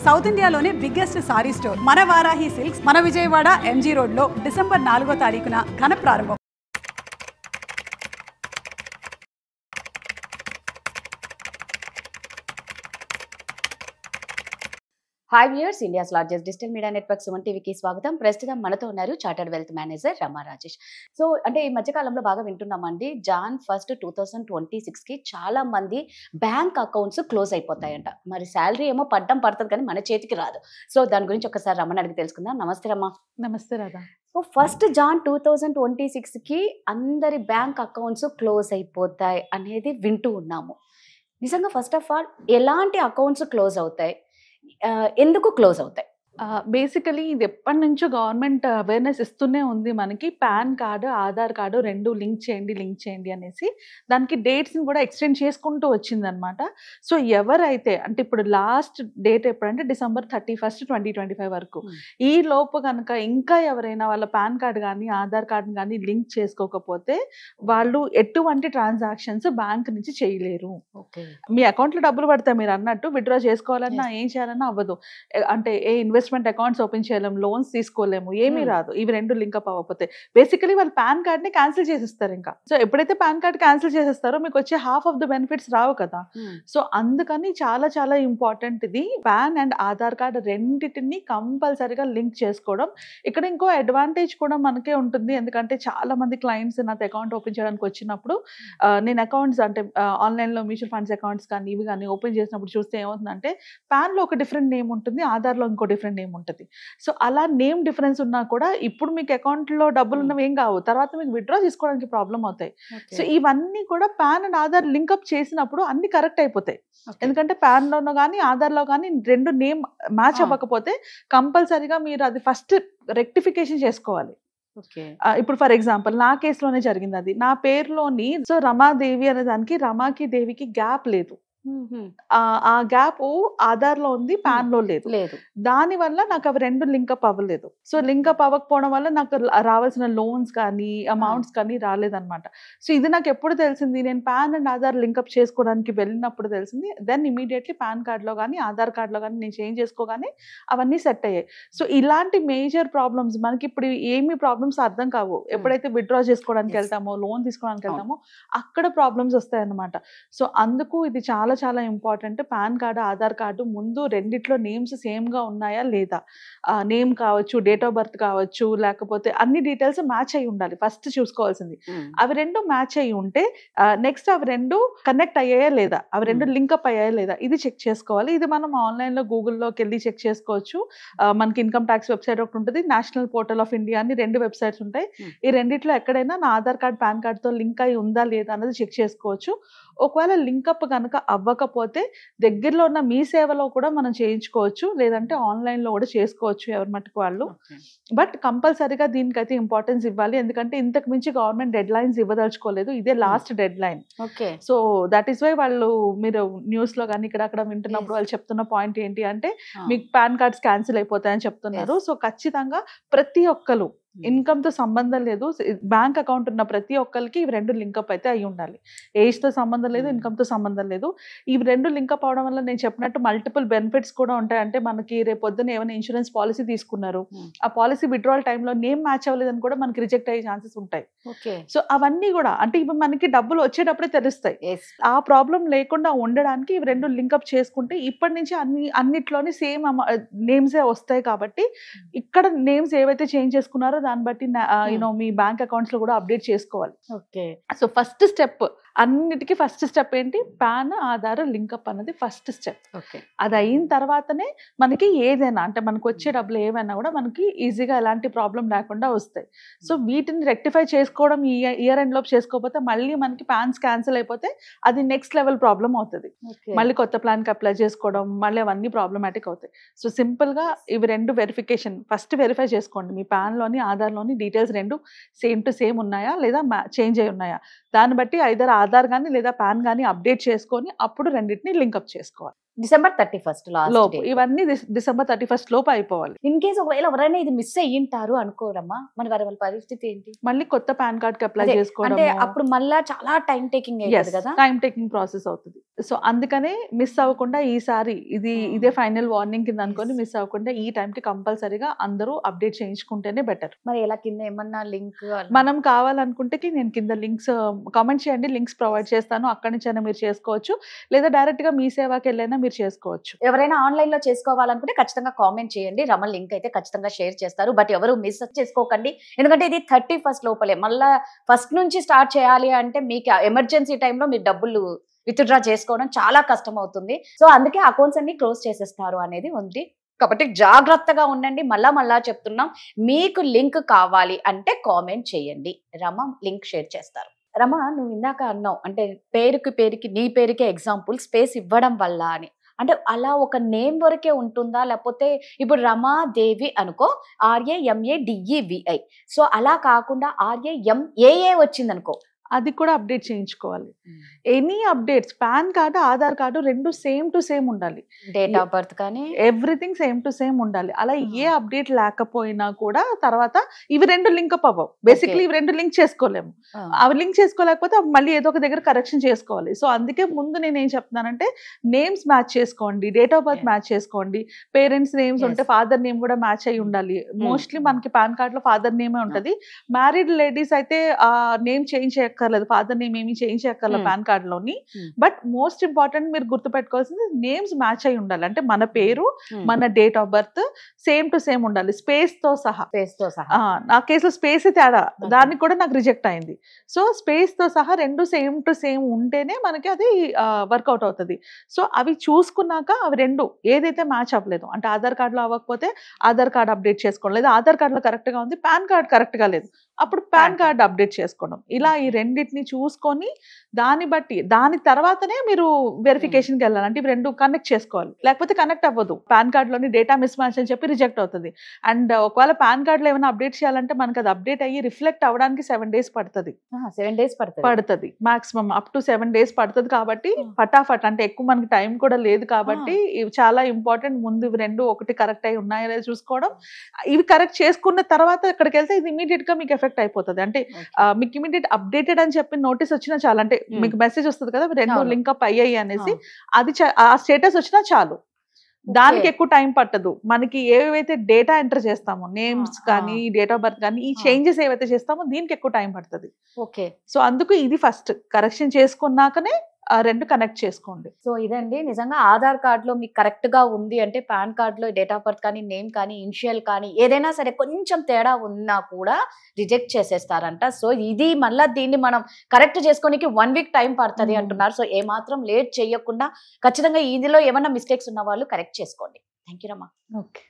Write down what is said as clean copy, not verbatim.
South ఇండియాలోనే biggest sorry store మన Varahi silks మన విజయవాడ ఎంజీ రోడ్ లో డిసెంబర్ 4వ తారీఖున ఘన ప్రారంభం. Hi viewers, India's largest digital media network Suman టీవీకి స్వాగతం. ప్రస్తుతం మనతో ఉన్నారు చార్టర్డ్ వెల్త్ మేనేజర్ రమా రాజేష్. సో అంటే ఈ మధ్యకాలంలో బాగా వింటున్నామండి, జాన్ 1, 2026కి చాలా మంది బ్యాంక్ అకౌంట్స్ క్లోజ్ అయిపోతాయంట. మరి శాలరీ ఏమో పడుతుంది కానీ మన చేతికి రాదు. సో దాని గురించి ఒకసారి రమ్మని అడిగి తెలుసుకుందాం. నమస్తే రమ్మా. నమస్తే రాధా. సో 1 జాన్ 2026కి అందరి బ్యాంక్ అకౌంట్స్ క్లోజ్ అయిపోతాయి అనేది వింటూ ఉన్నాము. నిజంగా ఫస్ట్ ఆఫ్ ఆల్ ఎలాంటి అకౌంట్స్ క్లోజ్ అవుతాయి, ఎందుకు క్లోజ్ అవుతాయి? బేసికలీ ఇది ఎప్పటి నుంచో గవర్నమెంట్ అవేర్నెస్ ఇస్తూనే ఉంది మనకి. పాన్ కార్డు, ఆధార్ కార్డు రెండు లింక్ చేయండి అనేసి దానికి డేట్స్ని కూడా ఎక్స్టెండ్ చేసుకుంటూ వచ్చిందనమాట. సో ఎవరైతే అంటే ఇప్పుడు లాస్ట్ డేట్ ఎప్పుడంటే డిసెంబర్ 31, 2025 వరకు. ఈ లోపు కనుక ఇంకా ఎవరైనా వాళ్ళ పాన్ కార్డు కానీ ఆధార్ కార్డు కానీ లింక్ చేసుకోకపోతే వాళ్ళు ఎటువంటి ట్రాన్సాక్షన్స్ బ్యాంక్ నుంచి చేయలేరు. మీ అకౌంట్లో డబ్బులు పడతాయి, మీరు అన్నట్టు విత్డ్రా చేసుకోవాలన్నా ఏం చేయాలన్నా అవ్వదు. అంటే ఏ ఇన్వెస్ట్మెంట్ అకౌంట్స్ ఓపెన్ చేయలేము, లోన్స్ తీసుకోలేము, ఏమీ రాదు ఇవి రెండు లింకప్ అవ్వకపోతే. బేసికలీ వాళ్ళు పాన్ కార్డ్ ని క్యాన్సిల్ చేసేస్తారు. ఇంకా సో ఎప్పుడైతే పాన్ కార్డ్ క్యాన్సిల్ చేసేస్తారో మీకు వచ్చే హాఫ్ ఆఫ్ ద బెనిఫిట్స్ రావు కదా. సో అందుకని చాలా చాలా ఇంపార్టెంట్ ఇది. పాన్ అండ్ ఆధార్ కార్డ్ రెండింటిని కంపల్సరీగా లింక్ చేసుకోవడం. ఇక్కడ ఇంకో అడ్వాంటేజ్ కూడా మనకే ఉంటుంది, ఎందుకంటే చాలా మంది క్లయింట్స్ నాతో అకౌంట్ ఓపెన్ చేయడానికి వచ్చినప్పుడు నేను అకౌంట్స్ అంటే ఆన్లైన్ లో మ్యూచువల్ ఫండ్స్ అకౌంట్స్ కానీ ఇవి కానీ ఓపెన్ చేసినప్పుడు చూస్తే ఏమవుతుందంటే పాన్ లో ఒక డిఫరెంట్ నేమ్ ఉంటుంది, ఆధార్ లో ఇంకో డిఫరెంట్ నేమ్ ఉంటుంది. సో అలా నేమ్ డిఫరెన్స్ ఉన్నా కూడా ఇప్పుడు మీకు అకౌంట్ లో డబ్బులు ఉన్నవి ఏం కావు, తర్వాత మీకు విత్డ్రా చేసుకోవడానికి ప్రాబ్లం అవుతాయి. సో ఇవన్నీ కూడా పాన్ అండ్ ఆధార్ లింకప్ చేసినప్పుడు అన్ని కరెక్ట్ అయిపోతాయి. ఎందుకంటే పాన్ లోనో కానీ ఆధార్ లో కానీ రెండు నేమ్ మ్యాచ్ అవ్వకపోతే కంపల్సరీగా మీరు అది ఫస్ట్ రెక్టిఫికేషన్ చేసుకోవాలి. ఇప్పుడు ఫర్ ఎగ్జాంపుల్ నా కేసులోనే జరిగింది అది. నా పేరులోని సో రమాదేవి అనే దానికి రమాకి దేవికి గ్యాప్ లేదు. ఆ గ్యాప్ ఆధార్ లో ఉంది, పాన్ లో లేదు. దాని వల్ల నాకు అవి రెండు లింకప్ అవ్వలేదు. సో లింకప్ అవ్వకపోవడం వల్ల నాకు రావాల్సిన లోన్స్ కానీ అమౌంట్స్ కానీ రాలేదన్నమాట. సో ఇది నాకు ఎప్పుడు తెలిసింది, నేను పాన్ అండ్ ఆధార్ లింకప్ చేసుకోవడానికి వెళ్ళినప్పుడు తెలిసింది. దెన్ ఇమీడియట్లీ పాన్ కార్డ్ లో కానీ ఆధార్ కార్డ్ లో కానీ నేను చేంజ్ చేసుకోగానే అవన్నీ సెట్ అయ్యాయి. సో ఇలాంటి మేజర్ ప్రాబ్లమ్స్ మనకి ఇప్పుడు ఏమి ప్రాబ్లమ్స్ అర్థం కావు. ఎప్పుడైతే విత్డ్రా చేసుకోవడానికి వెళ్తామో, లోన్ తీసుకోవడానికి వెళ్తామో అక్కడ ప్రాబ్లమ్స్ వస్తాయి అన్నమాట. సో అందుకు ఇది చాలా చాలా important. Pan card, Aadhaar card ముందు రెండిట్లో నేమ్స్ సేమ్ గా ఉన్నాయా లేదా, నేమ్ కావచ్చు, డేట్ ఆఫ్ బర్త్ కావచ్చు, లేకపోతే అన్ని డీటెయిల్స్ మ్యాచ్ అయి ఉండాలి ఫస్ట్ చూసుకోవాల్సింది. అవి రెండు మ్యాచ్ అయి ఉంటే నెక్స్ట్ అవి రెండు కనెక్ట్ అయ్యాయా లేదా, అవి రెండు లింకప్ అయ్యాయా లేదా ఇది చెక్ చేసుకోవాలి. ఇది మనం ఆన్లైన్ లో గూగుల్లోకి వెళ్ళి చెక్ చేసుకోవచ్చు. మనకి ఇన్కమ్ ట్యాక్స్ వెబ్సైట్ ఒకటి ఉంటుంది, నేషనల్ పోర్టల్ ఆఫ్ ఇండియా అని రెండు వెబ్సైట్స్ ఉంటాయి. ఈ రెండిట్లో ఎక్కడైనా నా ఆధార్ కార్డ్ పాన్ కార్డ్ తో లింక్ అయి ఉందా లేదా అన్నది చెక్ చేసుకోవచ్చు. ఒకవేళ లింకప్ కనుక అవ్వకపోతే దగ్గరలో ఉన్న మీ సేవలో కూడా మనం చేయించుకోవచ్చు, లేదంటే ఆన్లైన్ లో కూడా చేసుకోవచ్చు ఎవరి మట్టుకు వాళ్ళు. బట్ కంపల్సరీగా దీనికైతే ఇంపార్టెన్స్ ఇవ్వాలి, ఎందుకంటే ఇంతకు మించి గవర్నమెంట్ డెడ్ లైన్స్ ఇవ్వదలుచుకోలేదు, ఇదే last deadline. So that is why వాళ్ళు మీరు న్యూస్ లో కానీ ఇక్కడ అక్కడ వింటున్నప్పుడు వాళ్ళు చెప్తున్న పాయింట్ ఏంటి అంటే మీకు పాన్ కార్డ్స్ క్యాన్సిల్ అయిపోతాయని చెప్తున్నారు. సో ఖచ్చితంగా ప్రతి ఒక్కరు ఇన్కమ్ తో సంబంధం లేదు, బ్యాంక్ అకౌంట్ ఉన్న ప్రతి ఒక్కరికి ఇవి రెండు లింకప్ అయితే అయి ఉండాలి. ఏజ్ తో సంబంధం లేదు, ఇన్కమ్ తో సంబంధం లేదు. ఇవి రెండు లింకప్ అవడం వల్ల నేను చెప్పినట్టు మల్టిపుల్ బెనిఫిట్స్ కూడా ఉంటాయి. అంటే మనకి రేపు పొద్దున ఏమైనా ఇన్సూరెన్స్ పాలసీ తీసుకున్నారు, ఆ పాలసీ విత్డ్రాల్ టైంలో నేమ్ మ్యాచ్ అవ్వలేదని కూడా మనకి రిజెక్ట్ అయ్యే ఛాన్సెస్ ఉంటాయి. సో అవన్నీ కూడా అంటే ఇవి మనకి డబ్బులు వచ్చేటప్పుడే తెలుస్తాయి. ఆ ప్రాబ్లం లేకుండా ఉండడానికి ఇవి రెండు లింకప్ చేసుకుంటే ఇప్పటి నుంచి అన్నిట్లోని సేమ్ నేమ్సే వస్తాయి. కాబట్టి ఇక్కడ నేమ్స్ ఏవైతే చేంజ్ చేసుకున్నారో దాన్ని బట్టి మీ బ్యాంక్ అకౌంట్స్ లో కూడా అప్డేట్ చేసుకోవాలి. సో ఫస్ట్ స్టెప్ అన్నిటికీ ఫస్ట్ స్టెప్ ఏంటి, పాన్ ఆధార్ లింకప్ అన్నది ఫస్ట్ స్టెప్. అది అయిన తర్వాతనే మనకి ఏదైనా అంటే మనకు వచ్చే డబ్బులు ఏమైనా కూడా మనకి ఈజీగా ఎలాంటి ప్రాబ్లం లేకుండా వస్తాయి. సో వీటిని రెక్టిఫై చేసుకోవడం ఈ ఇయర్ ఎండ్ లోపు చేసుకోకపోతే మళ్ళీ మనకి పాన్స్ క్యాన్సిల్ అయిపోతే అది నెక్స్ట్ లెవెల్ ప్రాబ్లం అవుతుంది. మళ్ళీ కొత్త ప్లాన్ కి అప్లై చేసుకోవడం మళ్ళీ అవన్నీ ప్రాబ్లమాటిక్ అవుతాయి. సో సింపుల్ గా ఇవి రెండు వెరిఫికేషన్ ఫస్ట్ వెరిఫై చేసుకోండి, మీ పాన్ లోని ఆధార్ లోని డీటెయిల్స్ రెండు సేమ్ టు సేమ్ ఉన్నాయా లేదా చేంజ్ అయి ఉన్నాయా, దాన్ని బట్టి ఐదర్ ఆధార్ కానీ లేదా పాన్ కానీ అప్డేట్ చేసుకొని అప్పుడు రెండింటిని లింకప్ చేసుకోవాలి. డిసెంబర్ 31 లాస్ట్ లోపు ఇవన్నీ డిసెంబర్ 31 లోపు అయిపోవాలి. ఇన్ కేస్ ఒకవేళ ఎవరైనా ఇది మిస్ అయ్యింటారు అనుకోరమ్మా, మరి వాళ్ళ పరిస్థితి ఏంటి? మళ్ళీ కొత్త పాన్ కార్డ్ కి అప్లై చేసుకోవడం, అంటే అప్పుడు మళ్ళీ చాలా టైం టేకింగ్ అవుతుంది కదా, టైం టేకింగ్ ప్రాసెస్ అవుతుంది. సో అందుకనే మిస్ అవ్వకుండా ఈసారి ఇదే ఫైనల్ వార్నింగ్ కింద అనుకొని మిస్ అవ్వకుండా ఈ టైం కి కంపల్సరీగా అందరూ అప్డేట్ చేయించుకుంటేనే బెటర్. మరి ఎలా కింద ఏమన్నా లింక్ మనం కావాలనుకుంటే నేను కింద లింక్స్ కామెంట్ చేయండి, లింక్స్ ప్రొవైడ్ చేస్తాను, అక్కడి నుంచి అయినా మీరు చేసుకోవచ్చు, లేదా డైరెక్ట్ గా మీ సేవాకి వెళ్ళైనా మీరు చేసుకోవచ్చు. ఎవరైనా ఆన్లైన్ లో చేసుకోవాలనుకుంటే ఖచ్చితంగా కామెంట్ చేయండి, రమల్ లింక్ అయితే ఖచ్చితంగా షేర్ చేస్తారు. బట్ ఎవరు మిస్ చేసుకోకండి, ఎందుకంటే ఇది 31 లోపలే. మళ్ళా ఫస్ట్ నుంచి స్టార్ట్ చేయాలి అంటే మీకు ఎమర్జెన్సీ టైంలో మీరు డబ్బులు విత్డ్రా చేసుకోవడం చాలా కష్టం అవుతుంది. సో అందుకే అకౌంట్స్ అన్ని క్లోజ్ చేసేస్తారు అనేది ఉంది. కాబట్టి జాగ్రత్తగా ఉండండి. మళ్ళా చెప్తున్నాం, మీకు లింక్ కావాలి అంటే కామెంట్ చేయండి, రమ లింక్ షేర్ చేస్తారు. రమ, నువ్వు ఇందాక అన్నావు అంటే పేరుకి నీ పేరుకే ఎగ్జాంపుల్ స్పేస్ ఇవ్వడం వల్ల అని. అంటే అలా ఒక నేమ్ వరకే ఉంటుందా, లేకపోతే ఇప్పుడు రమాదేవి అనుకో, RAMADEVI, సో అలా కాకుండా RAMAA వచ్చింది అనుకో, అది కూడా అప్డేట్ చేయించుకోవాలి. Any updates, pan card Aadhaar card రెండు సేమ్ టు సేమ్ ఉండాలి, డేట్ ఆఫ్ బర్త్ కానీ ఎవ్రీథింగ్ సేమ్ టు సేమ్ ఉండాలి. అలా ఏ అప్డేట్ లేకపోయినా కూడా తర్వాత ఇవి రెండు లింక్ అప్ అవ్వవు. బేసిక్లీ ఇవి రెండు లింక్ చేసుకోలేము. అవి లింక్ చేసుకోలేకపోతే మళ్ళీ ఏదో ఒక దగ్గర కరెక్షన్ చేసుకోవాలి. సో అందుకే ముందు నేను ఏం చెప్తున్నానంటే, నేమ్స్ మ్యాచ్ చేసుకోండి, డేట్ ఆఫ్ బర్త్ మ్యాచ్ చేసుకోండి, పేరెంట్స్ నేమ్స్ ఉంటే ఫాదర్ నేమ్ కూడా మ్యాచ్ అయి ఉండాలి. మోస్ట్లీ మనకి పాన్ కార్డ్ లో ఫాదర్ నేమే ఉంటది. మ్యారీడ్ లేడీస్ అయితే ఆ నేమ్ చేంజ్ చేయక్కర్లేదు, ఫాదర్ నేమ్ ఏమి చేంజ్ చేయక్కర్లేదు పాన్ కార్డ్ లోని. బట్ మోస్ట్ ఇంపార్టెంట్ మీరు గుర్తుపెట్టుకోవాల్సింది నేమ్స్ మ్యాచ్ అయి ఉండాలి. అంటే మన పేరు, మన date of birth same to same ఉండాలి, స్పేస్ తో సహా. నా కేసులో స్పేస్ తేడా, దానికి కూడా నాకు రిజెక్ట్ అయింది. సో స్పేస్ తో సహా రెండు సేమ్ టు సేమ్ ఉంటేనే మనకి అది వర్కౌట్ అవుతుంది. సో అవి చూసుకున్నాక అవి రెండు ఏదైతే మ్యాచ్ అవ్వలేదు, అంటే ఆధార్ కార్డ్ లో అవ్వకపోతే ఆధార్ కార్డ్ అప్డేట్ చేసుకోవడం, లేదా ఆధార్ కార్డ్ లో కరెక్ట్ గా ఉంది పాన్ కార్డ్ కరెక్ట్ గా లేదు, అప్పుడు పాన్ కార్డ్ అప్డేట్ చేసుకోవడం. ఇలా ఈ రెండింటిని చూసుకొని దాన్ని బట్టి దాని తర్వాతనే మీరు వెరిఫికేషన్కి వెళ్ళాలి. అంటే ఇవి రెండు కనెక్ట్ చేసుకోవాలి, లేకపోతే కనెక్ట్ అవ్వదు. పాన్ కార్డ్ లోని డేటా మిస్ మ్యాచ్ అని చెప్పి రిజెక్ట్ అవుతుంది. అండ్ ఒకవేళ పాన్ కార్డ్ లో ఏమైనా అప్డేట్ చేయాలంటే మనకి అది అప్డేట్ అయ్యి రిఫ్లెక్ట్ అవ్వడానికి 7 days పడుతుంది. 7 days పడుతుంది మాక్సిమం, అప్ టు 7 days పడుతుంది. కాబట్టి ఫటాఫట్, అంటే ఎక్కువ మనకి టైం కూడా లేదు కాబట్టి ఇవి చాలా ఇంపార్టెంట్. ముందు ఇవి రెండు ఒకటి కరెక్ట్ అయి ఉన్నాయో లేదో చూసుకోవడం. ఇవి కరెక్ట్ చేసుకున్న తర్వాత ఇక్కడికి వెళ్తే ఇది ఇమీడియట్ గా మీకు ఎఫెక్ట్ అయిపోతుంది. అంటే మీకు ఇమీడియట్ అప్డేటెడ్ అని చెప్పి నోటీస్ వచ్చినా చాలు, అంటే మీకు మెసేజ్ వస్తుంది కదా రెండు లింక్ అప్ అయ్యాయి అనేసి, అది ఆ స్టేటస్ వచ్చినా చాలు. దానికి ఎక్కువ టైం పట్టదు. మనకి ఏవైతే డేటా ఎంటర్ చేస్తామో, నేమ్స్ కానీ డేట్ ఆఫ్ బర్త్ కానీ, ఈ చేంజెస్ ఏవైతే చేస్తామో దీనికి ఎక్కువ టైం పడుతుంది. ఓకే, సో అందుకు ఇది ఫస్ట్ కరెక్షన్ చేసుకున్నాకనే రెండు కనెక్ట్ చేసుకోండి. సో ఇదండి, నిజంగా ఆధార్ కార్డ్ లో మీకు కరెక్ట్ గా ఉంది అంటే పాన్ కార్డ్ లో డేట్ ఆఫ్ బర్త్ కానీ, నేమ్ కానీ, ఇనిషియల్ కానీ ఏదైనా సరే కొంచెం తేడా ఉన్నా కూడా రిజెక్ట్ చేసేస్తారంట. సో ఇది మళ్ళీ దీన్ని మనం కరెక్ట్ చేసుకోనికి 1 week టైం పడుతుంది అంటున్నారు. సో ఏమాత్రం లేట్ చేయకుండా ఖచ్చితంగా ఇందులో ఏమన్నా మిస్టేక్స్ ఉన్న వాళ్ళు కరెక్ట్ చేసుకోండి. థ్యాంక్ యూ రమ్మా. ఓకే.